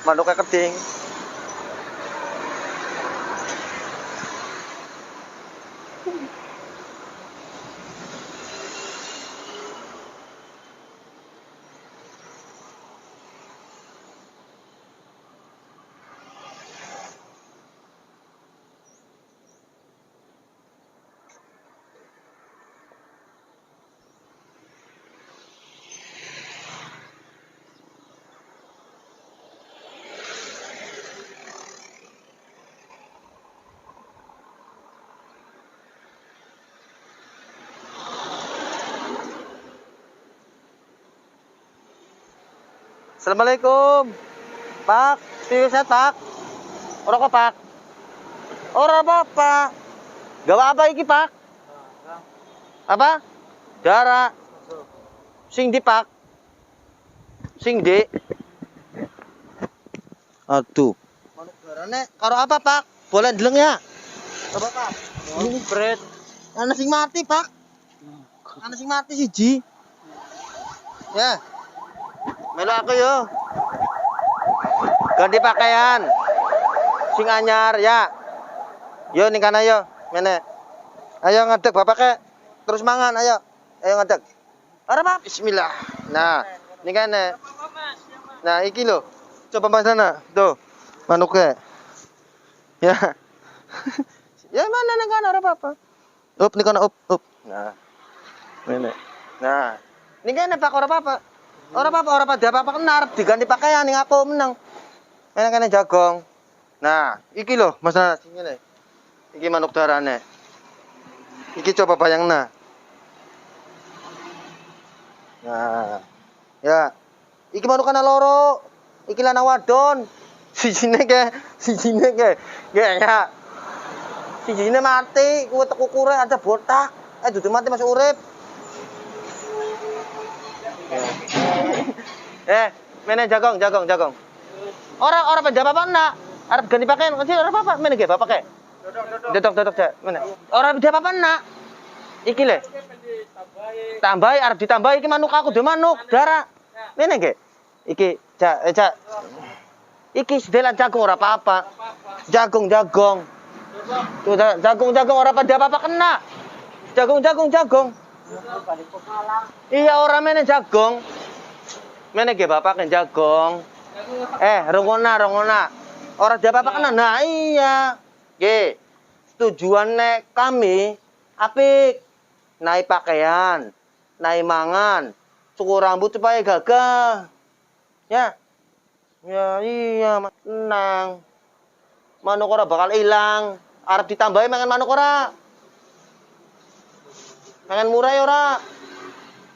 manuknya keding. Assalamualaikum. Pak, piye set, Pak? Ora kok, Pak? Ora apa-apa. Gawa apa iki, Pak? Apa? Darah. Sing di, Pak. Sing di. Aduh. Manuk darane karo apa, Pak? Boleh ndeleng ya? Coba, Pak. Ini bread. Ana sing mati, Pak. Ana sing mati siji. Ya. Melu aku yo. Ganti pakaian. Sing anyar ya. Yo ning kana yo. Mene. Ayo ngadeg bapak ke. Terus mangan ayo. Ayo ngadeg. Ora, Pak. Bismillah. Nah, ning kana. Nah, iki lho. Coba Mas sana. Tuh. Manuknya. Ya. Ya mana ning kana ora apa-apa. Up ning kana up. Nah. Mene. Nah. Ning kana Pak ora apa-apa. Ora apa-apa, ora pada apa-apa kenar, diganti pakaian ning aku meneng. Enak kene jagong. Nah, iki lho, Mas sing ngene. Iki manuk darane. Iki coba bayangna. Nah. Ya. Iki manuk ana loro. Iki lanang wadon. Sijine ke. Ya. Sijine mati, kuwi tekukure ada botak. Dudu mati masih urip. Mene jagong. Ora pada apa-apa nak. Arep ganti pakaian, kecil ora apa-apa. Mene ge bapak ke. Dodok cek. Mene. Ora pada apa-apa nak. Iki le. Tambahi arep ditambahi iki manuk aku dhe manuk darah. Mene ge. Iki cak. Iki sedelan jagung ora apa-apa. Jagung. Tuh jagung ora pada apa-apa kena. Jagung. Iya ora mene jagung. Mene ge bapak kan jagong. Rongona. Ora dia apa kena. Nah iya. Ge. Tujuannya kami apik. Naik pakaian, naik mangan, cukur rambut supaya gagah. Ya. Ya iya, tenang. Manuk ora bakal ilang. Arep ditambahi mangan manuk ora. Mangan murah ya ora.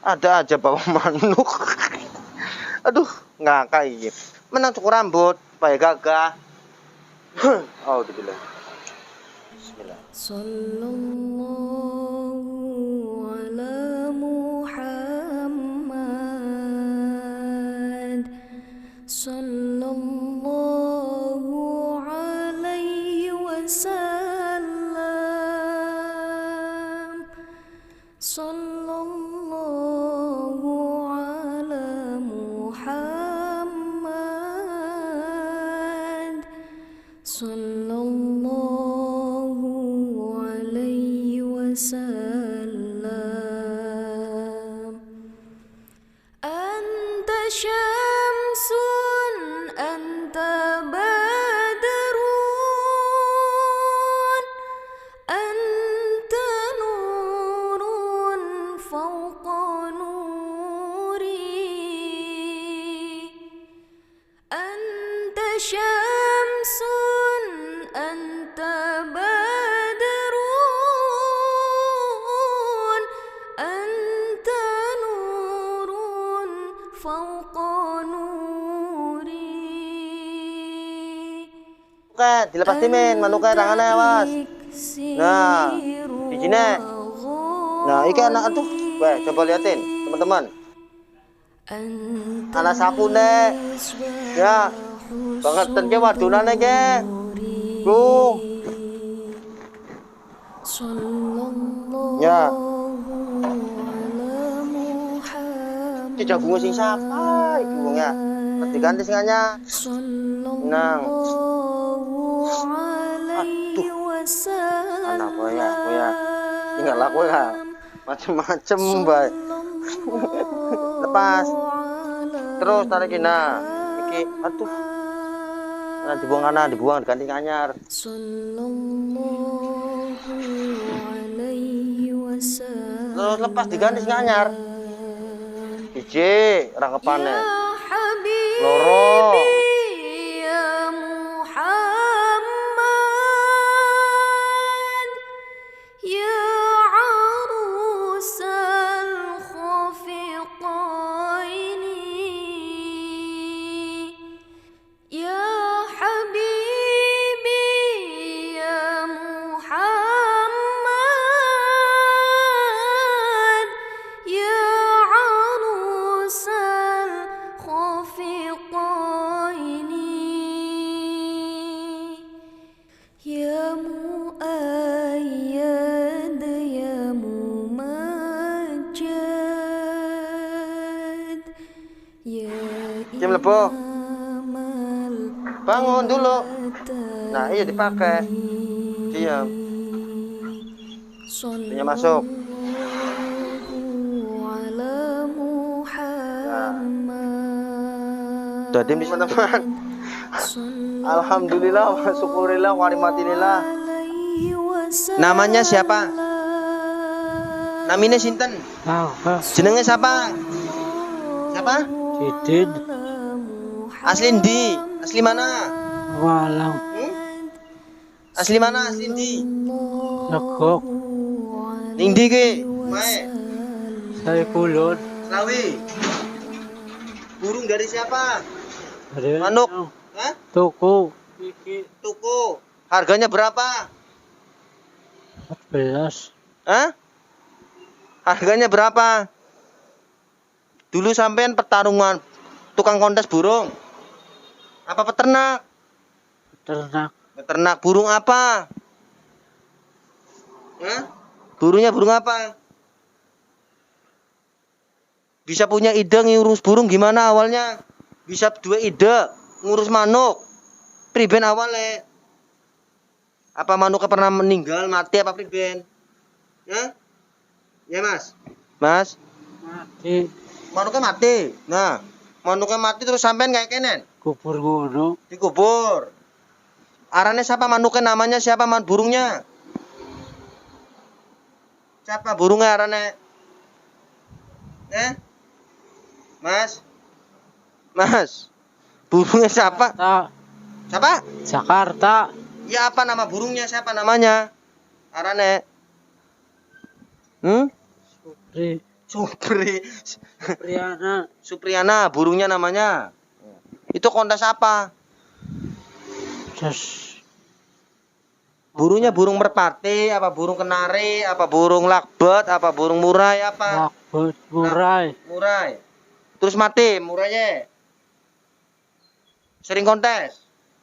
Ada aja bawa manuk. Aduh, ngakak iki. Menang cukur rambut, supaya gagah. Oh, dibilang. Bismillah. Sallallahu ala Muhammad. Sallallahu alaihi wasallam. Sallallahu ala Muhammad. Sallallahu alaihi wasallam. Anta syamsun, anta badrun, anta nurun fawqa nuri. Anta syamsun, anta badrun, anta nurun fawqa nuri. Oke, dilepas timin, manuknya tangannya awas. Nah, bijine. Nah, iki anak tuh. Weh, coba liatin, teman-teman. Anak sapune. Ya. Bangetan ke wadonane ke. Tuh. Ya. Iki jagunge sing sapa iki wong ya. Diganti singannya. Nang. Anak ya. Tinggal aku ya. Macem-macem baik. Lepas. Terus tarikin nah. Iki aduh. Nah, dibuang diganti anyar. Terus lepas diganti sing anyar. Iji rangkepane. Loro. Jam lebo. Bangun dulu. Nah, iya dipakai. Diam. Punya masuk. Nah. Udah diam di sana, teman. Alhamdulillah wa syukurillah wa nikmatillah. Namanya siapa? Namanya sinten? Jenenge siapa? Siapa? Tidin. Asli ndi? Asli mana? Walang. Asli mana? Asli ndi? Legok. Ning ndi ki? Mae. Saya kulon. Slawi. Burung dari siapa? Dari Manuk. Hah? Toko. Iki Tuku. Harganya berapa? 14. Hah? Harganya berapa? Dulu sampean pertarungan tukang kontes burung. Apa peternak? Ternak. Peternak burung apa? Hah? Burungnya burung apa? Bisa punya ide ngurus burung gimana awalnya? Bisa dua ide ngurus manuk. Priben awalnya? Apa manuknya pernah meninggal, mati apa priben? Ya? Ya, Mas? Mas? Mati. Manuknya mati. Nah, manuknya mati terus sampean kayak kenen. Kubur gunung. Dikubur. Arane siapa manuknya, namanya siapa burungnya? Siapa burungnya arane? Mas? Mas? Burungnya siapa? Jakarta. Siapa? Jakarta. Ya apa nama burungnya? Siapa namanya? Arane? Supri. Supri. Supriana. Supriana, burungnya namanya. Itu kontes apa? Terus Burungnya burung merpati, apa burung kenari, apa burung lakbet, apa burung murai, apa? lakbet murai. Murai. Terus mati murainya. Sering kontes?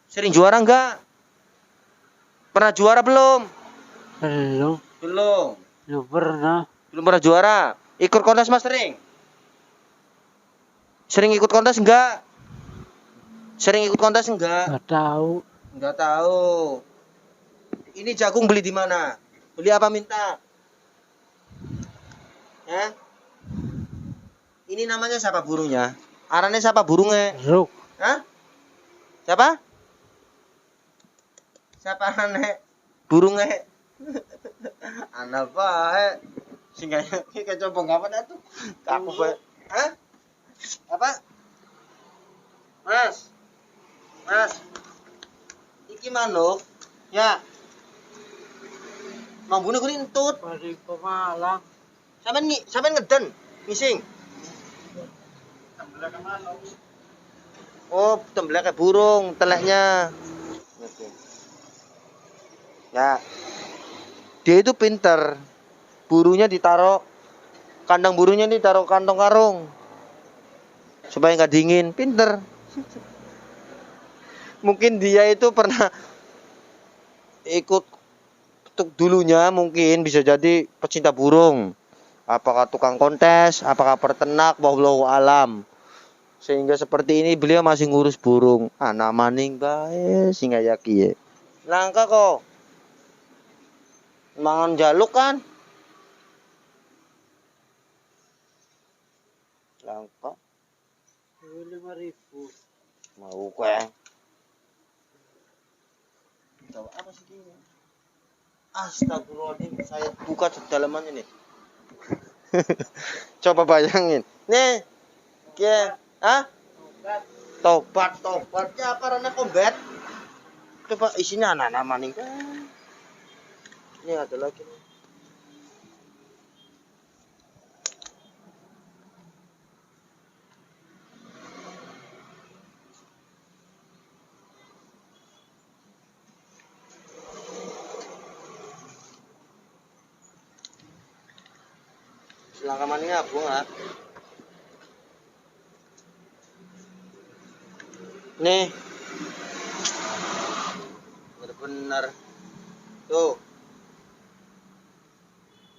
Sering juara enggak? Pernah juara belum? Belum. Belum. Belum pernah. Belum pernah juara. Ikut kontes Mas sering? Sering ikut kontes enggak? Sering ikut kontes enggak? Gak tahu. Enggak tahu. Ini jagung beli di mana? Beli apa minta? Ya? Ini namanya siapa burungnya? Arane siapa burungnya? Ruk. Hah? Siapa? Siapa arane? Burungnya? Anak bae. Singgahnya iki coba ngapain atuh? Aku bae. Hah? Apa? Mas. Mas. Iki manuk. Ya. Mambune kuwi entut. Dari Pemalang. Sampean ngeden, ngising. Oh, tembelake burung, teleknya. Oke. Ya. Dia itu pinter. Burungnya ditaruh kandang burungnya ditaruh kantong karung. Supaya nggak dingin, pinter. Mungkin dia itu pernah ikut dulunya, mungkin bisa jadi pecinta burung. Apakah tukang kontes, apakah peternak, wallahu alam. Sehingga seperti ini beliau masih ngurus burung. Anak maning bae sing kaya kiye. Langka kok. Mangan jaluk kan? Langka. 5.000. Mau kue. Tahu apa sih ini? Astagfirullahaladzim, saya buka kedalamannya nih. Coba bayangin. Nih. Kia, ah? Tobatnya karena combat. Coba isinya anak-anak maning. Ini ada lagi nih. Selangkah maningnya bunga. Nih. Bener-bener. Tuh.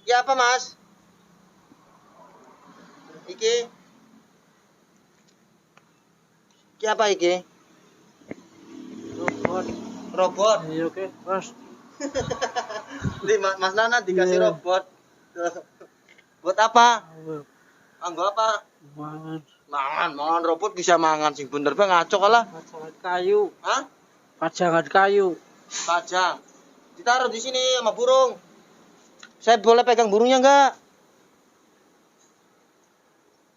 Ya apa, Mas? Iki. Iki apa iki? Robot. Robot. Iya oke, Mas. Mas Nana dikasih Iya. robot. Buat apa? Ayo, Anggo apa? mangan. Mangan robot bisa mangan sing bener bae ngaco kalah. Pajangan kayu. Hah? Pajangan kayu. Pajang. Ditaruh di sini sama burung. Saya boleh pegang burungnya enggak?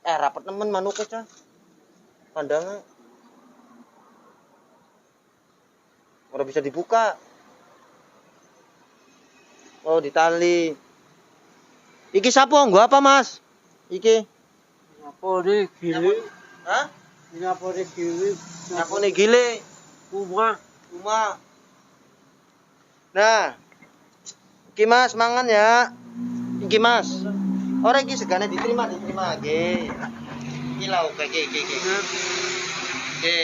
Rapat nemen manuknya cah. Pandangnya. Ora bisa dibuka. Oh, ditali. Iki sapo nggo apa, Mas? Iki. Apa nih gili? Hah? Ini apa nih gili? Sapo nih gile. Rumah. Rumah. Nah. Iki Mas mangan ya. Iki Mas. Ora iki segane diterima ge. Iki lau iki. Oke.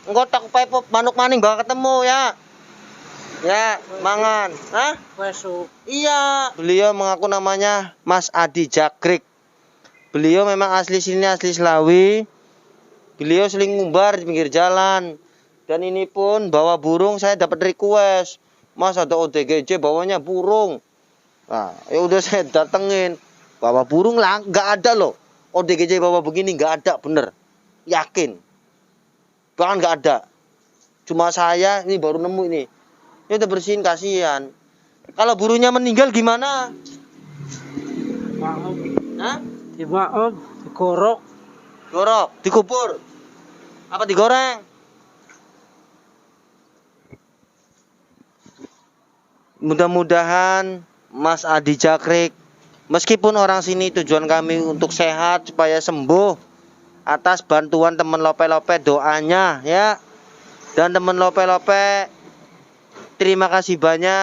Engko tak upae manuk maning bakal ketemu ya. Ya, mangan. Hah? Besok. Iya. Beliau mengaku namanya Mas Adi Jakrik. Beliau memang asli sini, asli Selawi. Beliau sering ngumbar di pinggir jalan. Dan ini pun bawa burung, saya dapat request. Mas ada OTGJ bawanya burung. Nah, ya udah saya datengin. Bawa burung lah, nggak ada loh. OTGJ bawa begini nggak ada, bener. Yakin. Bahkan nggak ada. Cuma saya ini baru nemu ini. Ini udah bersihin, kasihan. Kalau burungnya meninggal gimana? Maaf. Hah? Dimaaf. Digorok. Gorok, dikubur. Apa digoreng? Mudah-mudahan Mas Adi Jakrik, meskipun orang sini tujuan kami untuk sehat supaya sembuh, atas bantuan teman lope-lope doanya ya. Dan teman lope-lope terima kasih banyak.